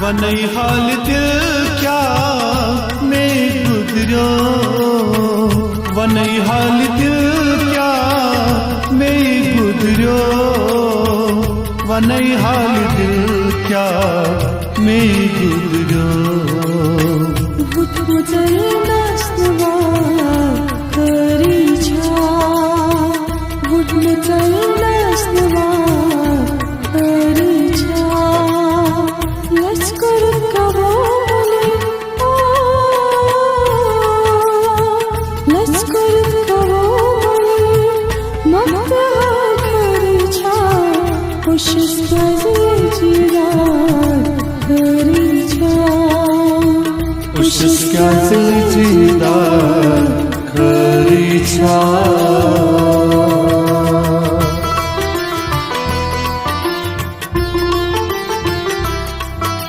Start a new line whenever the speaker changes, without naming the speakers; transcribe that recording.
वनई हाल दिल क्या में गुजरो, वनई हाल दिल क्या में गुजरो, वनई हाल दिल क्या में गुजरो। Uşuz gelsin cidden